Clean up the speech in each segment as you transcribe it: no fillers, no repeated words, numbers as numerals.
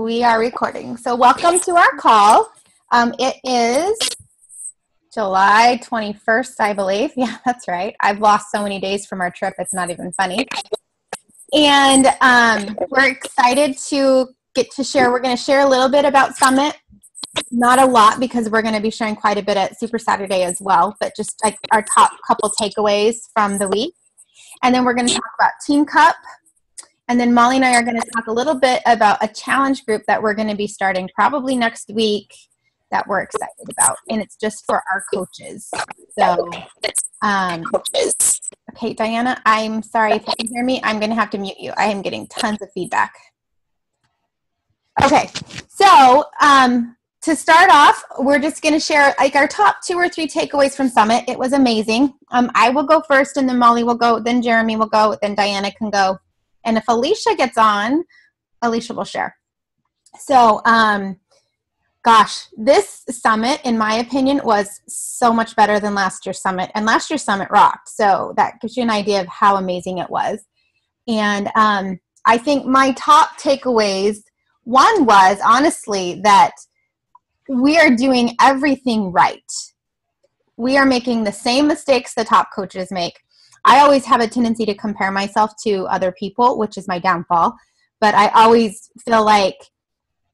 We are recording. So welcome to our call. It is July 21st, I believe. Yeah, that's right. I've lost so many days from our trip. It's not even funny. And we're excited to get to share. We're going to share a little bit about Summit. Not a lot because we're going to be sharing quite a bit at Super Saturday as well, but just like our top couple takeaways from the week. And then we're going to talk about Team Cup. And then Molly and I are going to talk a little bit about a challenge group that we're going to be starting probably next week that we're excited about. And it's just for our coaches. So, okay, Diana, I'm sorry if you can hear me. I'm going to have to mute you. I am getting tons of feedback. Okay, so to start off, we're just going to share like our top 2 or 3 takeaways from Summit. It was amazing. I will go first, and then Molly will go, then Jeremy will go, then Diana can go. And if Alicia gets on, Alicia will share. So, gosh, this summit, in my opinion, was so much better than last year's summit. And last year's summit rocked. So that gives you an idea of how amazing it was. And I think my top takeaways, one was honestly that we are doing everything right. We are making the same mistakes the top coaches make. I always have a tendency to compare myself to other people, which is my downfall. But I always feel like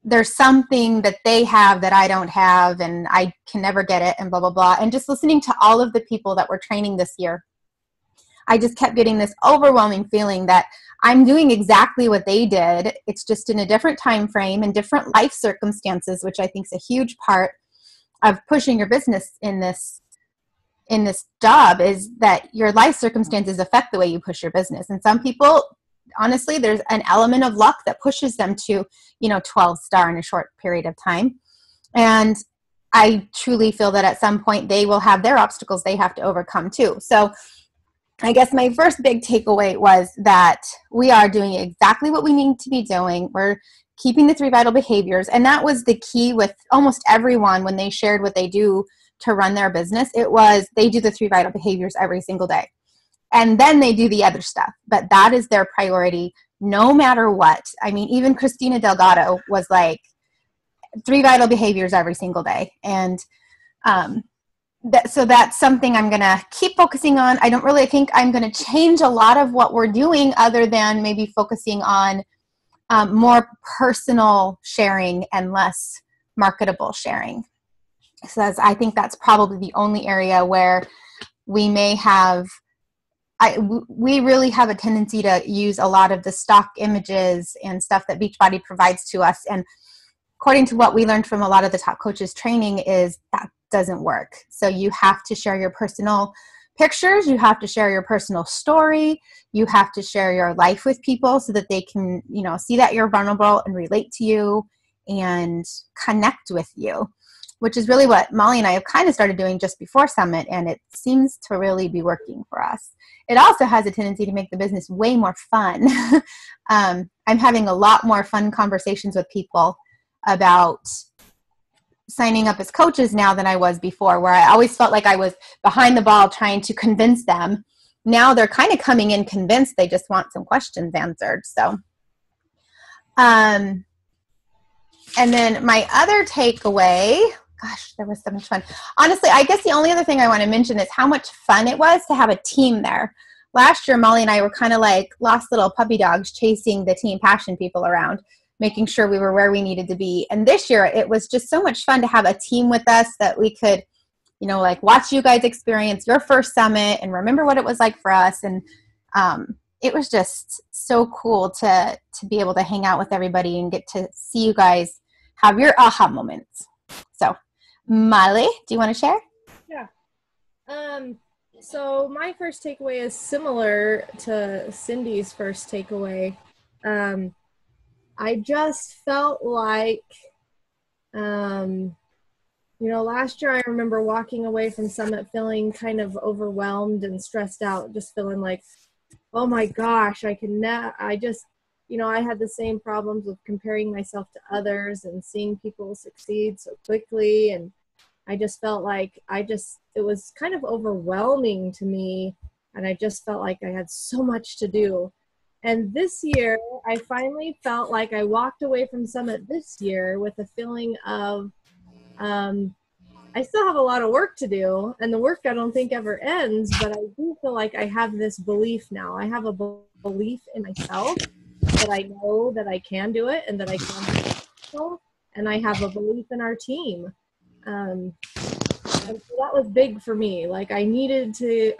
there's something that they have that I don't have, and I can never get it, and blah, blah, blah. And just listening to all of the people that were training this year, I just kept getting this overwhelming feeling that I'm doing exactly what they did. It's just in a different time frame and different life circumstances, which I think is a huge part of pushing your business in this job, is that your life circumstances affect the way you push your business. And some people, honestly, there's an element of luck that pushes them to, 12-star in a short period of time. And I truly feel that at some point they will have their obstacles they have to overcome too. So I guess my first big takeaway was that we are doing exactly what we need to be doing. We're keeping the 3 vital behaviors. And that was the key with almost everyone when they shared what they do to run their business. It was they do the 3 vital behaviors every single day. And then they do the other stuff. But that is their priority no matter what. I mean, even Christina Delgado was like 3 vital behaviors every single day. And so that's something I'm going to keep focusing on. I don't really think I'm going to change a lot of what we're doing other than maybe focusing on more personal sharing and less marketable sharing. So I think that's probably the only area where we may have, we really have a tendency to use a lot of the stock images and stuff that Beachbody provides to us. And according to what we learned from a lot of the top coaches training is that doesn't work. So you have to share your personal pictures. You have to share your personal story. You have to share your life with people so that they can, see that you're vulnerable and relate to you and connect with you, which is really what Molly and I have kind of started doing just before Summit, and it seems to really be working for us. It also has a tendency to make the business way more fun. I'm having a lot more fun conversations with people about signing up as coaches now than I was before, where I always felt like I was behind the ball trying to convince them. Now they're kind of coming in convinced, they just want some questions answered. So, and then my other takeaway, gosh, there was so much fun. Honestly, I guess the only other thing I want to mention is how much fun it was to have a team there. Last year, Molly and I were kind of like lost little puppy dogs chasing the Team Passion people around, making sure we were where we needed to be. And this year, it was just so much fun to have a team with us that we could, watch you guys experience your first summit and remember what it was like for us. And it was just so cool to be able to hang out with everybody and get to see you guys have your aha moments. So, Molly, do you want to share? Yeah. So my first takeaway is similar to Cindy's first takeaway. I just felt like, last year I remember walking away from Summit feeling kind of overwhelmed and stressed out, just feeling like, oh my gosh, I had the same problems with comparing myself to others and seeing people succeed so quickly. And I just felt like it was kind of overwhelming to me. And I just felt like I had so much to do. And this year, I finally felt like I walked away from Summit this year with a feeling of, I still have a lot of work to do, and the work I don't think ever ends, but I do feel like I have this belief now. I have a belief in myself that I know that I can do it and that I can do it. And I have a belief in our team. And so that was big for me. Like I needed to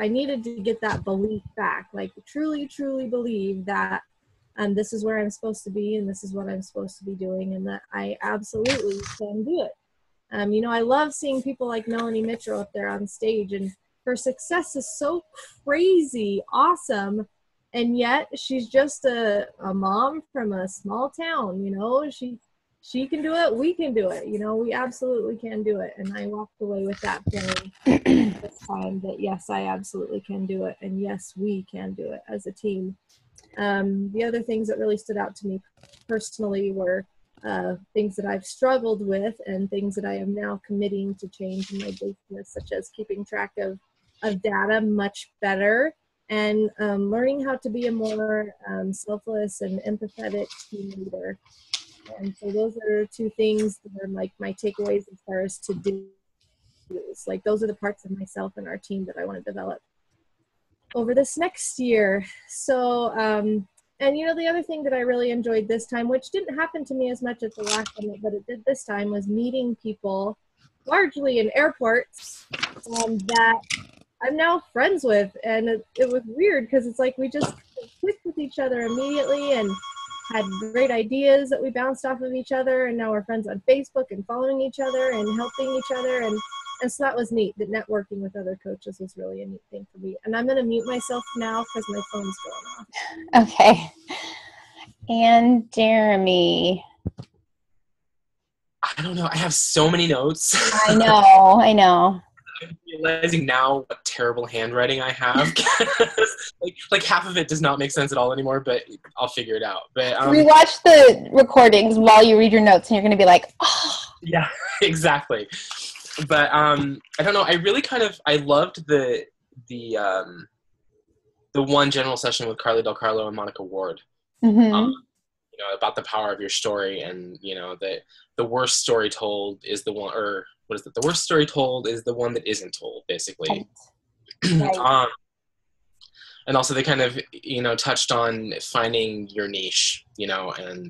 get that belief back, like truly believe that this is where I'm supposed to be and this is what I'm supposed to be doing and that I absolutely can do it. I love seeing people like Melanie Mitchell up there on stage, and her success is so crazy awesome. And yet she's just a mom from a small town, she can do it. We can do it. We absolutely can do it. And I walked away with that feeling this time that yes, I absolutely can do it. And yes, we can do it as a team. The other things that really stood out to me personally were things that I've struggled with and things that I am now committing to change in my business, such as keeping track of data much better and learning how to be a more selfless and empathetic team leader. And so those are two things that are like my takeaways as far as to do. Like those are the parts of myself and our team that I want to develop over this next year. So, and the other thing that I really enjoyed this time, which didn't happen to me as much at the last summit, but it did this time, was meeting people largely in airports that I'm now friends with. And it was weird because it's like we just clicked with each other immediately and had great ideas that we bounced off of each other. And now we're friends on Facebook and following each other and helping each other. And so that was neat. That networking with other coaches was really a neat thing for me. And I'm going to mute myself now because my phone's going off. Okay. And Jeremy. I don't know. I have so many notes. I know. I'm realizing now what terrible handwriting I have. like half of it does not make sense at all anymore, but I'll figure it out. But rewatch the recordings while you read your notes and you're going to be like, oh. Yeah, exactly. But I don't know. I really I loved the one general session with Carly Del Carlo and Monica Ward. Mm-hmm. About the power of your story, and that the worst story told is the one, or what is it? The worst story told is the one that isn't told, basically. Right. And also they kind of touched on finding your niche, and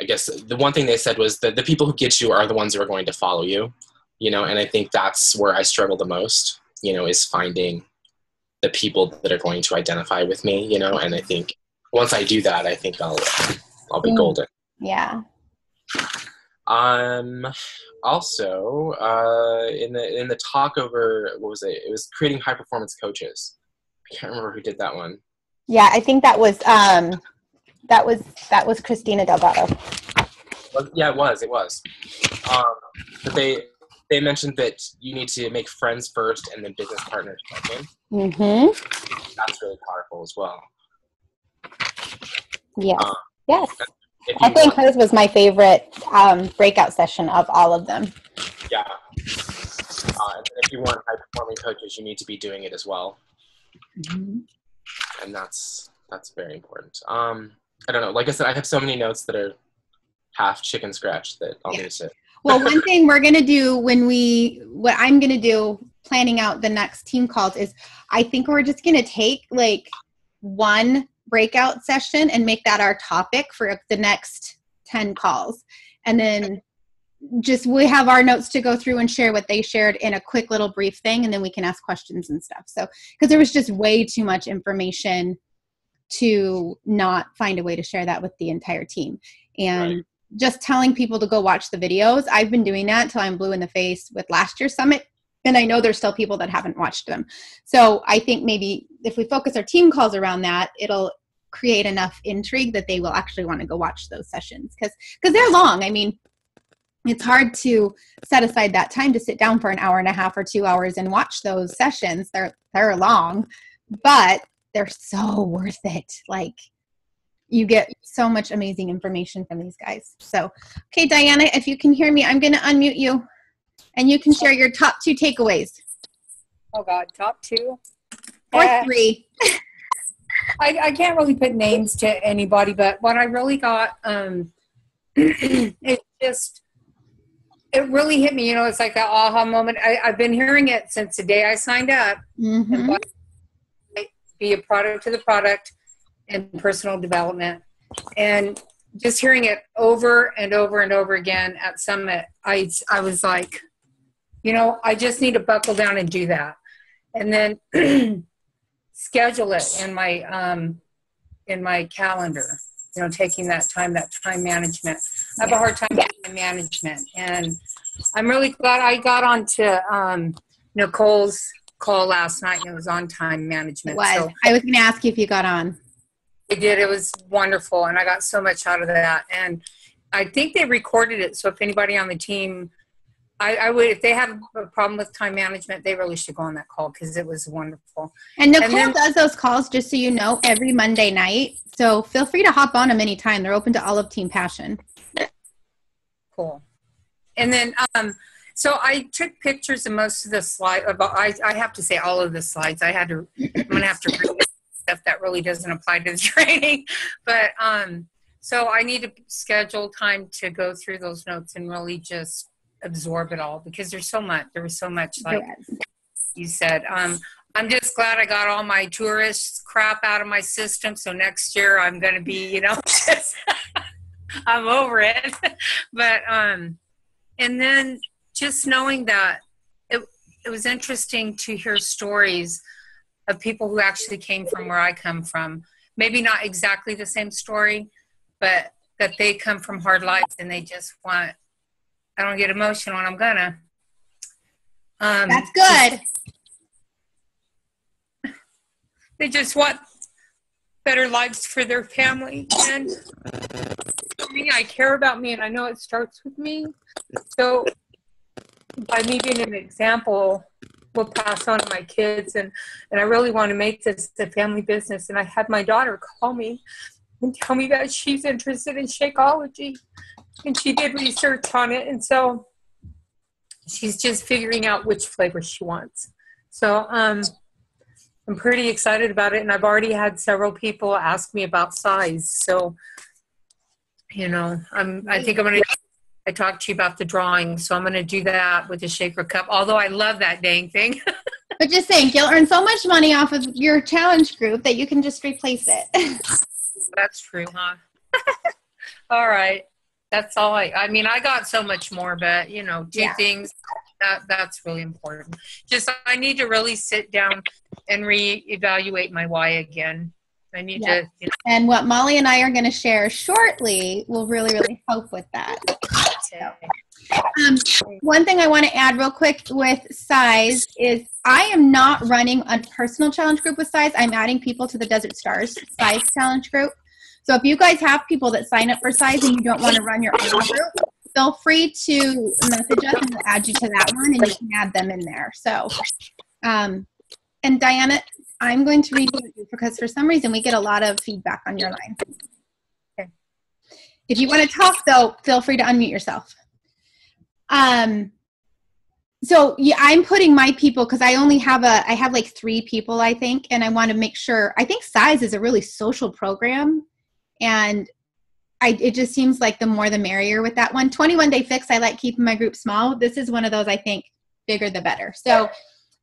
I guess the one thing they said was that the people who get you are the ones who are going to follow you, and I think that's where I struggle the most, is finding the people that are going to identify with me, and I think once I do that, I think I'll be golden. Yeah. Also, in the talk over, what was it? It was creating high performance coaches. I can't remember who did that one. Yeah, I think that was Christina Delgado. Well, yeah, it was. But they mentioned that you need to make friends first and then business partners second. Mm-hmm. That's really powerful as well. Yes. Yes. I think hers was my favorite breakout session of all of them. Yeah. And if you want high-performing coaches, you need to be doing it as well. Mm-hmm. And that's very important. I don't know. Like I said, I have so many notes that are half chicken scratch that I'll need to. Well, one thing we're going to do what I'm going to do planning out the next team calls is I think we're just going to take like one breakout session and make that our topic for the next 10 calls. And then we have our notes to go through and share what they shared in a quick little brief thing. And then we can ask questions and stuff. So, because there was just way too much information to not find a way to share that with the entire team. And right. Just telling people to go watch the videos. I've been doing that till I'm blue in the face with last year's summit. And I know there's still people that haven't watched them. So I think maybe if we focus our team calls around that, it'll create enough intrigue that they will actually want to go watch those sessions. Because they're long. I mean, it's hard to set aside that time to sit down for an hour and a half or 2 hours and watch those sessions. They're long, but they're so worth it. Like, you get so much amazing information from these guys. So, okay, Diana, if you can hear me, I'm going to unmute you. And you can share your top 2 takeaways. Oh, God. Top 2? Or 3. I can't really put names to anybody, but what I really got, it really hit me. It's like that aha moment. I've been hearing it since the day I signed up. Mm-hmm. And be a product of the product and personal development. And just hearing it over and over and over again at Summit, I was like, I just need to buckle down and do that. And then schedule it in my calendar, taking that time management. I have a hard time with time management. And I'm really glad I got onto Nicole's call last night, and it was on time management. So I was going to ask you if you got on. I did. It was wonderful, and I got so much out of that. And I think they recorded it, so if anybody on the team, I would, if they have a problem with time management, they really should go on that call because it was wonderful. And Nicole does those calls, just so you know, every Monday night. So feel free to hop on them anytime. They're open to all of Team Passion. Cool. And then, so I took pictures of most of the slides. I have to say all of the slides. I'm going to have to read stuff that really doesn't apply to the training. But so I need to schedule time to go through those notes and really just absorb it all because there was so much like you said. I'm just glad I got all my tourist crap out of my system. So next year I'm going to be, just I'm over it. But and then just knowing that it was interesting to hear stories of people who actually came from where I come from. Maybe not exactly the same story, but that they come from hard lives and they just want, I don't get emotional and I'm gonna. That's good. They just want better lives for their family. And for me, I care about me and I know it starts with me. So by me being an example, will pass on to my kids. And I really want to make this a family business. And I had my daughter call me and tell me that she's interested in Shakeology. And she did research on it. And so she's just figuring out which flavor she wants. So I'm pretty excited about it. And I've already had several people ask me about size. So, I think I'm going to, I talked to you about the drawing. So I'm going to do that with the shaker cup. Although I love that dang thing. But just saying, you'll earn so much money off of your challenge group that you can just replace it. That's true, huh? All right. That's all I got so much more, but two things that's really important. Just, I need to really sit down and reevaluate my why again. I need to. And what Molly and I are going to share shortly will really, really help with that. One thing I want to add real quick with Size is I am not running a personal challenge group with Size. I'm adding people to the Desert Stars Size challenge group. So if you guys have people that sign up for Size and you don't want to run your own group, feel free to message us and we'll add you to that one and you can add them in there. So, and Diana, I'm going to review you because for some reason we get a lot of feedback on your line. Okay. If you want to talk though, feel free to unmute yourself. So yeah, I'm putting my people because I have like 3 people, I think, and I want to make sure. I think Size is a really social program, and it just seems like the more the merrier with that one. 21 Day Fix, I like keeping my group small. This is one of those, I think, bigger the better. So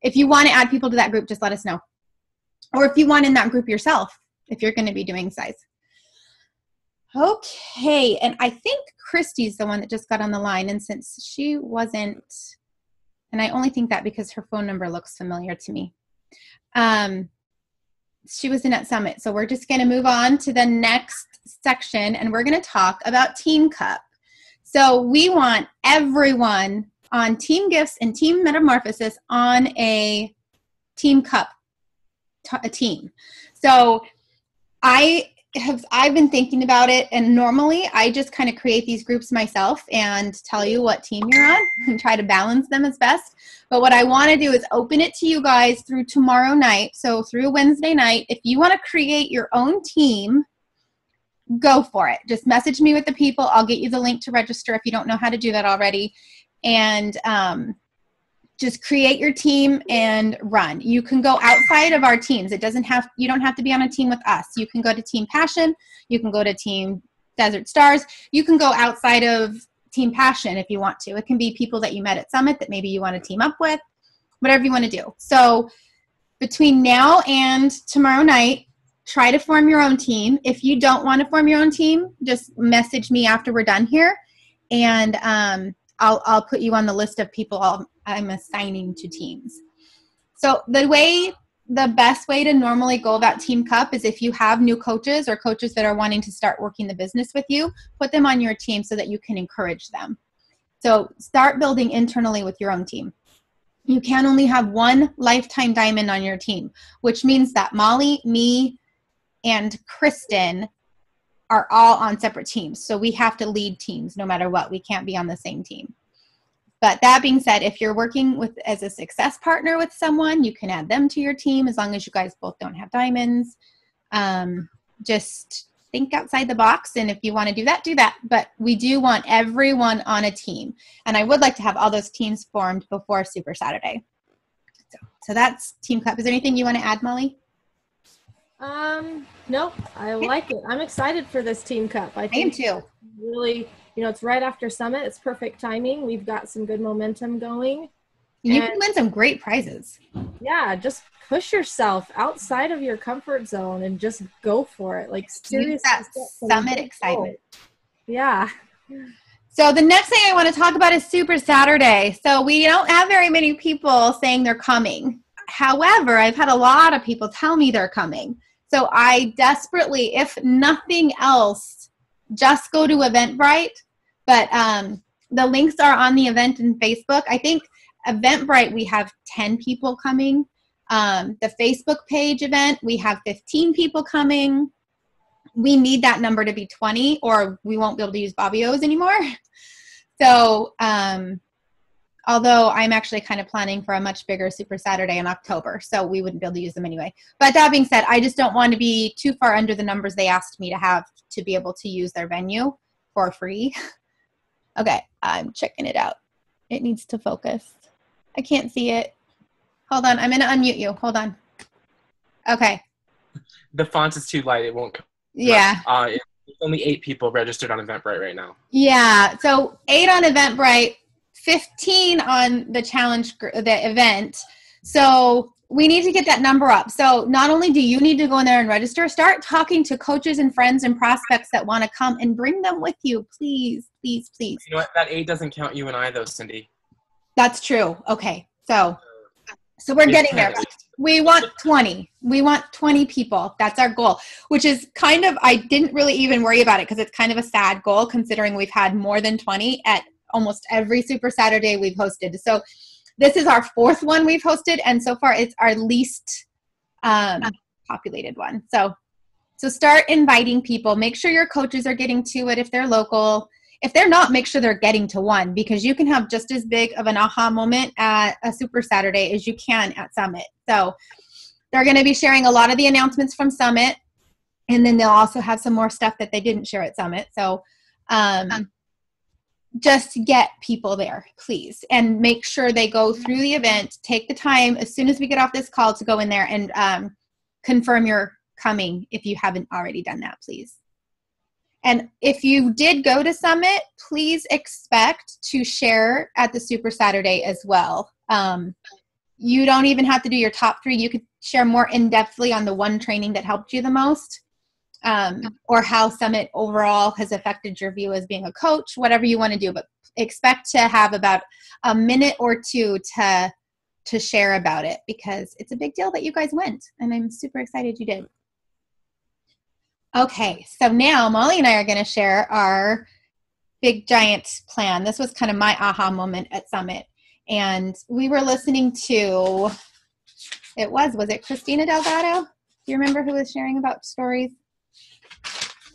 if you want to add people to that group, just let us know. Or if you want in that group yourself, if you're going to be doing Size. Okay, and I think Christy's the one that just got on the line, and since she wasn't, and I only think that because her phone number looks familiar to me. She was in at Summit, so we're just going to move on to the next section, and we're going to talk about Team Cup. So we want everyone on Team Gifts and Team Metamorphosis on a Team Cup a team. So I've been thinking about it, and normally I just kind of create these groups myself and tell you what team you're on and try to balance them as best. But what I want to do is open it to you guys through tomorrow night. So through Wednesday night, if you want to create your own team, go for it. Just message me with the people. I'll get you the link to register if you don't know how to do that already. And just create your team and run. You can go outside of our teams. You don't have to be on a team with us. You can go to Team Passion. You can go to Team Desert Stars. You can go outside of Team Passion if you want to. It can be people that you met at Summit that maybe you want to team up with, whatever you want to do. So between now and tomorrow night, try to form your own team. If you don't want to form your own team, just message me after we're done here, and I'll put you on the list of people I'm assigning to teams. So the best way to normally go about Team Cup is if you have new coaches or coaches that are wanting to start working the business with you, put them on your team so that you can encourage them. So start building internally with your own team. You can only have one lifetime diamond on your team, which means that Molly, me, and Kristen are all on separate teams. So we have to lead teams no matter what. We can't be on the same team. But that being said, if you're working as a success partner with someone, you can add them to your team as long as you guys both don't have diamonds. Just think outside the box, and if you want to do that, do that. But we do want everyone on a team. And I would like to have all those teams formed before Super Saturday. So that's Team Cup. Is there anything you want to add, Molly? Nope. I like it. I'm excited for this Team Cup. I am too. Really, it's right after Summit. It's perfect timing. We've got some good momentum going. You can win some great prizes. Yeah, just push yourself outside of your comfort zone and just go for it. Like, seriously. That Summit excitement. Yeah. So the next thing I want to talk about is Super Saturday. So we don't have very many people saying they're coming. However, I've had a lot of people tell me they're coming. So I desperately, if nothing else, just go to Eventbrite. But the links are on the event in Facebook. I think Eventbrite, we have 10 people coming. The Facebook page event, we have 15 people coming. We need that number to be 20 or we won't be able to use Bobby O's anymore. So although I'm actually kind of planning for a much bigger Super Saturday in October, so we wouldn't be able to use them anyway. But that being said, I just don't want to be too far under the numbers they asked me to have to be able to use their venue for free. Okay, I'm checking it out. It needs to focus. I can't see it. Hold on, I'm going to unmute you. Hold on. Okay. The font is too light. It won't come. Yeah. It's only 8 people registered on Eventbrite right now. Yeah, so 8 on Eventbrite, 15 on the challenge, the event. So we need to get that number up. So not only do you need to go in there and register, start talking to coaches and friends and prospects that want to come and bring them with you. Please, please, please. You know what? That 8 doesn't count you and I, though, Cindy. That's true. Okay. So we're getting there. We want 20. We want 20 people. That's our goal, which is kind of, I didn't really even worry about it because it's kind of a sad goal considering we've had more than 20 at almost every Super Saturday we've hosted. So this is our 4th one we've hosted, and so far it's our least populated one. So start inviting people. Make sure your coaches are getting to it if they're local. If they're not, make sure they're getting to one because you can have just as big of an aha moment at a Super Saturday as you can at Summit. So they're going to be sharing a lot of the announcements from Summit, and then they'll also have some more stuff that they didn't share at Summit. So just get people there, please, and make sure they go through the event. Take the time as soon as we get off this call to go in there and confirm you're coming if you haven't already done that, please. And if you did go to Summit, please expect to share at the Super Saturday as well. You don't even have to do your top 3. You could share more in-depthly on the one training that helped you the most, or how Summit overall has affected your view as being a coach, whatever you want to do. But expect to have about a minute or 2 to share about it because it's a big deal that you guys went, and I'm super excited you did. Okay, so now Molly and I are going to share our big giant plan. This was kind of my aha moment at Summit. And we were listening to, was it Christina Delgado? Do you remember who was sharing about stories?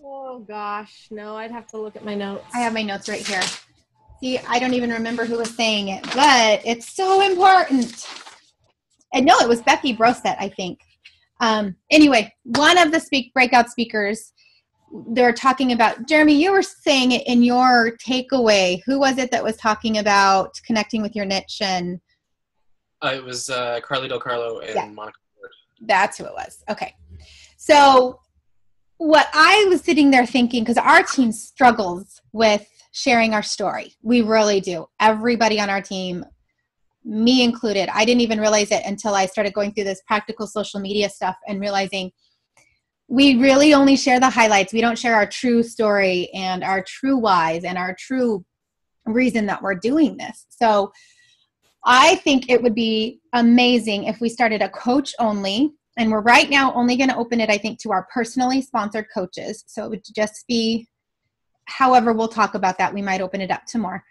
Oh gosh, no, I'd have to look at my notes. I have my notes right here. See, I don't even remember who was saying it, but it's so important. And no, it was Becky Brosette, I think. Anyway, one of the breakout speakers, they're talking about, Jeremy, you were saying it in your takeaway. Who was it that was talking about connecting with your niche? And It was Carly Del Carlo and Monica Ford. That's who it was. Okay. So what I was sitting there thinking, because our team struggles with sharing our story. We really do. Everybody on our team, me included, I didn't even realize it until I started going through this practical social media stuff and realizing we really only share the highlights. We don't share our true story and our true whys and our true reason that we're doing this. So I think it would be amazing if we started a coach only, and we're right now only going to open it, I think, to our personally sponsored coaches. So it would just be, however, we'll talk about that. We might open it up to more,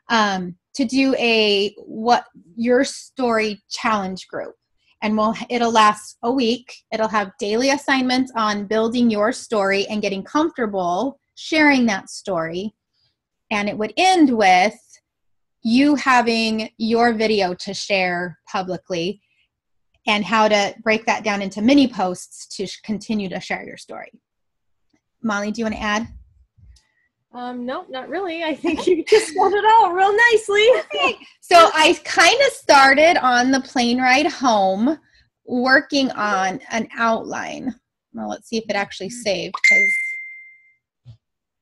to do a what your story challenge group. And it'll last a week. It'll have daily assignments on building your story and getting comfortable sharing that story. And it would end with you having your video to share publicly and how to break that down into mini posts to continue to share your story. Molly, do you want to add? Nope, not really. I think you just got it all real nicely. Okay. So I kind of started on the plane ride home working on an outline. Well, let's see if it actually saved, because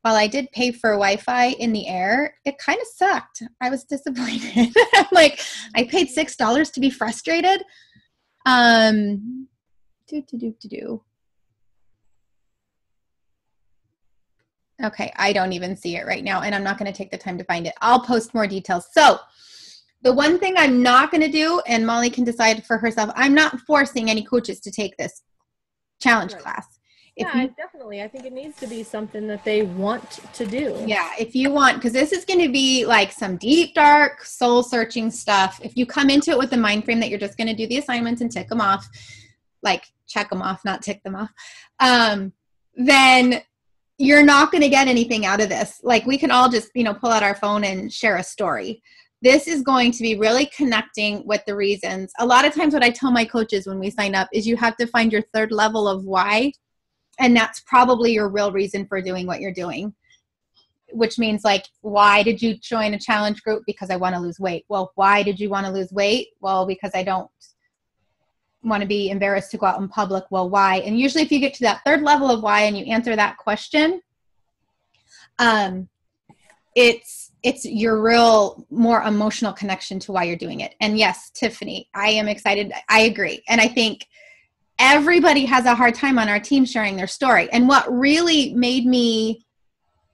while I did pay for Wi-Fi in the air, it kind of sucked. I was disappointed. I'm like, I paid $6 to be frustrated. Okay, I don't even see it right now, and I'm not going to take the time to find it. I'll post more details. So the one thing I'm not going to do, and Molly can decide for herself, I'm not forcing any coaches to take this challenge class. Definitely. I think it needs to be something that they want to do. Yeah, if you want, because this is going to be like some deep, dark, soul-searching stuff. If you come into it with the mind frame that you're just going to do the assignments and tick them off, like check them off, not tick them off, then you're not going to get anything out of this. Like, we can all just, pull out our phone and share a story. This is going to be really connecting with the reasons. A lot of times what I tell my coaches when we sign up is you have to find your third level of why. And that's probably your real reason for doing what you're doing, which means, like, why did you join a challenge group? Because I want to lose weight. Well, why did you want to lose weight? Well, because I don't want to be embarrassed to go out in public. Well, why? And usually if you get to that third level of why and you answer that question, it's your real more emotional connection to why you're doing it. And yes, Tiffany, I am excited. I agree. And I think everybody has a hard time on our team sharing their story. And what really made me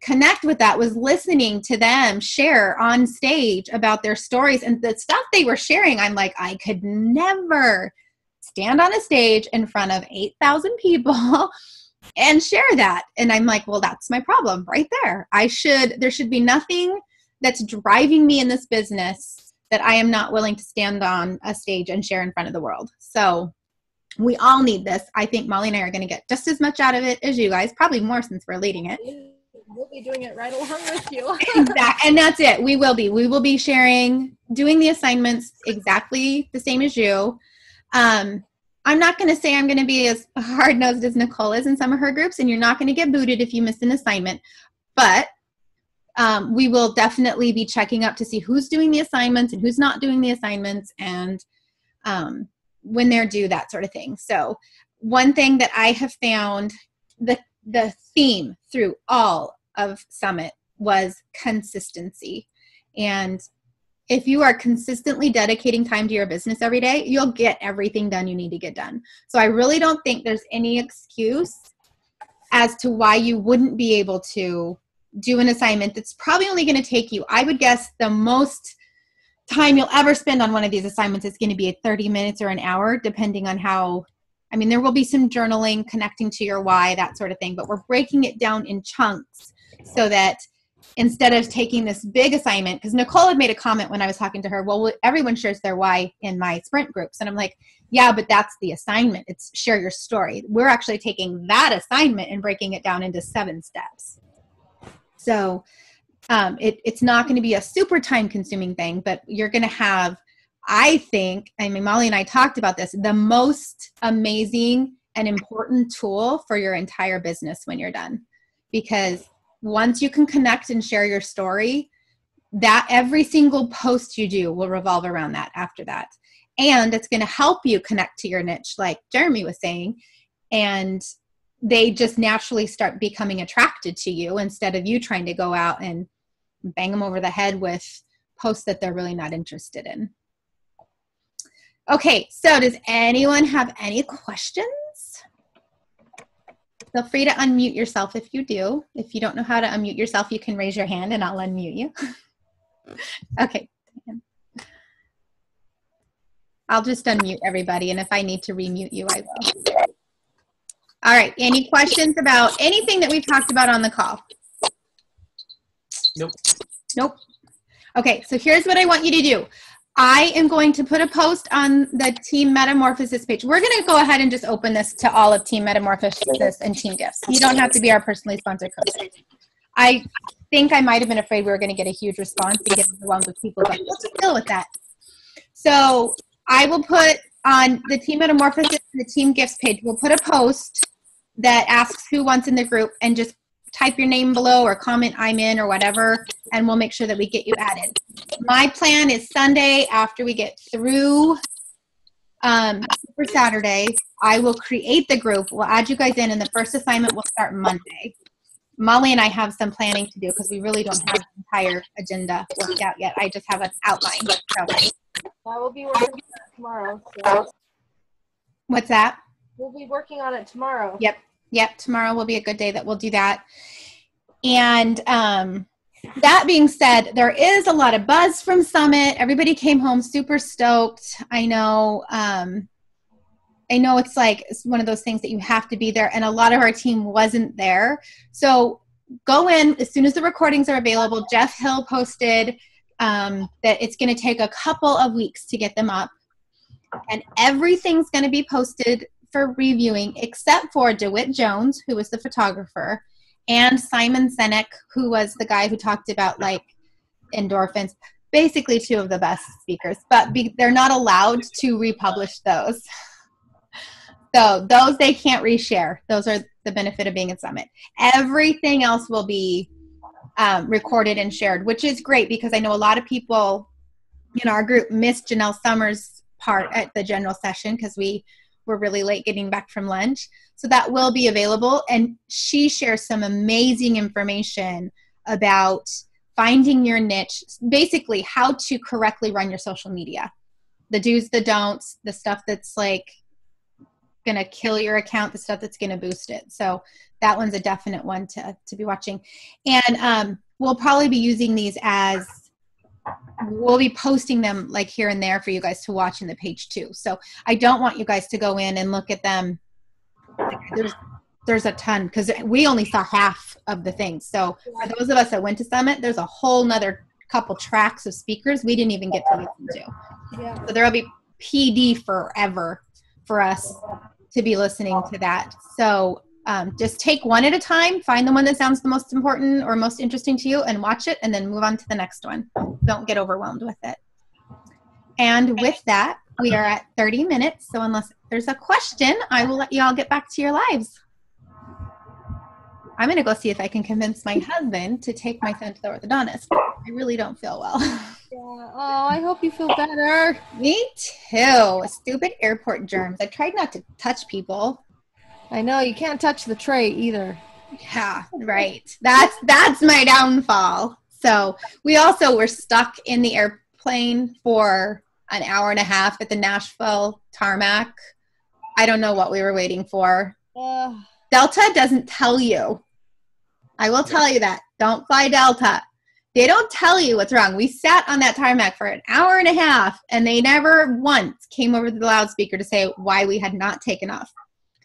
connect with that was listening to them share on stage about their stories and the stuff they were sharing. I'm like, I could never stand on a stage in front of 8,000 people and share that. And I'm like, well, that's my problem right there. There should be nothing that's driving me in this business that I am not willing to stand on a stage and share in front of the world. So we all need this. I think Molly and I are going to get just as much out of it as you guys, probably more since we're leading it. We'll be doing it right along with you. Exactly. And that's it. We will be sharing, doing the assignments exactly the same as you. I'm not going to say I'm going to be as hard-nosed as Nicole is in some of her groups, and you're not going to get booted if you miss an assignment. But we will definitely be checking up to see who's doing the assignments and who's not doing the assignments, and when they're due, that sort of thing. So one thing that I have found, the theme through all of Summit was consistency. And if you are consistently dedicating time to your business every day, you'll get everything done you need to get done. So I really don't think there's any excuse as to why you wouldn't be able to do an assignment that's probably only going to take you, I would guess, the most time you'll ever spend on one of these assignments is going to be 30 minutes or an hour, depending on how, there will be some journaling, connecting to your why, that sort of thing, but we're breaking it down in chunks so that instead of taking this big assignment, because Nicole had made a comment when I was talking to her, well, everyone shares their why in my sprint groups. And I'm like, yeah, but that's the assignment. It's share your story. We're actually taking that assignment and breaking it down into 7 steps. So it's not going to be a super time consuming thing, but you're going to have, I think, Molly and I talked about this, the most amazing and important tool for your entire business when you're done. Because once you can connect and share your story, that every single post you do will revolve around that after that. and it's going to help you connect to your niche, like Jeremy was saying, and they just naturally start becoming attracted to you instead of you trying to go out and bang them over the head with posts that they're really not interested in. Okay, so does anyone have any questions? Feel free to unmute yourself if you do. If you don't know how to unmute yourself, you can raise your hand and I'll unmute you. Okay. I'll just unmute everybody, and if I need to remute you, I will. All right, any questions about anything that we've talked about on the call? Nope. Nope. Okay, so here's what I want you to do. I am going to put a post on the Team Metamorphosis page. We're going to go ahead and just open this to all of Team Metamorphosis and Team Gifts. You don't have to be our personally sponsored coach. I think I might have been afraid we were going to get a huge response and get overwhelmed with people, but we'll just deal with that. So I will put on the Team Metamorphosis and the Team Gifts page, we'll put a post that asks who wants in the group, and just type your name below or comment I'm in or whatever, and we'll make sure that we get you added. My plan is Sunday, after we get through Super Saturday, I will create the group. We'll add you guys in, and the first assignment will start Monday. Molly and I have some planning to do because we really don't have the entire agenda worked out yet. I just have an outline. So. I will be working on it tomorrow. So. What's that? We'll be working on it tomorrow. Yep, tomorrow will be a good day that we'll do that. And that being said, there is a lot of buzz from Summit. Everybody came home super stoked. I know it's like it's one of those things that you have to be there, and a lot of our team wasn't there. So go in as soon as the recordings are available. Jeff Hill posted that it's going to take a couple of weeks to get them up, and everything's going to be posted for reviewing except for DeWitt Jones, who was the photographer, and Simon Sinek, who was the guy who talked about like endorphins. Basically two of the best speakers, but they're not allowed to republish those. So those they can't reshare. Those are the benefit of being at Summit. Everything else will be recorded and shared, which is great because I know a lot of people in our group missed Janelle Summers' part at the general session because we were really late getting back from lunch. So that will be available, and she shares some amazing information about finding your niche, basically how to correctly run your social media, the do's, the don'ts, the stuff that's like gonna kill your account, the stuff that's gonna boost it. So that one's a definite one to be watching. And we'll probably be using these as, we'll be posting them like here and there for you guys to watch in the page too. So I don't want you guys to go in and look at them. There's a ton, because we only saw half of the things. So for those of us that went to Summit, there's a whole nother couple tracks of speakers we didn't even get to listen to. Yeah. So there'll be PD forever for us to be listening to that. So just take one at a time, find the one that sounds the most important or most interesting to you and watch it, and then move on to the next one. Don't get overwhelmed with it. And with that, we are at 30 minutes. So unless there's a question, I will let you all get back to your lives. I'm going to go see if I can convince my husband to take my son to the orthodontist. I really don't feel well. Yeah. Oh, I hope you feel better. Me too. Stupid airport germs. I tried not to touch people. I know, you can't touch the tray either. Yeah, right. That's my downfall. So we also were stuck in the airplane for an hour and a half at the Nashville tarmac. I don't know what we were waiting for. Delta doesn't tell you. I will tell you that. Don't fly Delta. They don't tell you what's wrong. We sat on that tarmac for an hour and a half, and they never once came over to the loudspeaker to say why we had not taken off.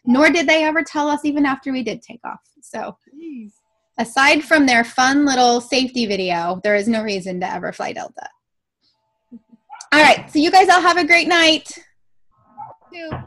Nor did they ever tell us even after we did take off. So aside from their fun little safety video, there is no reason to ever fly Delta. All right. So you guys all have a great night. You too.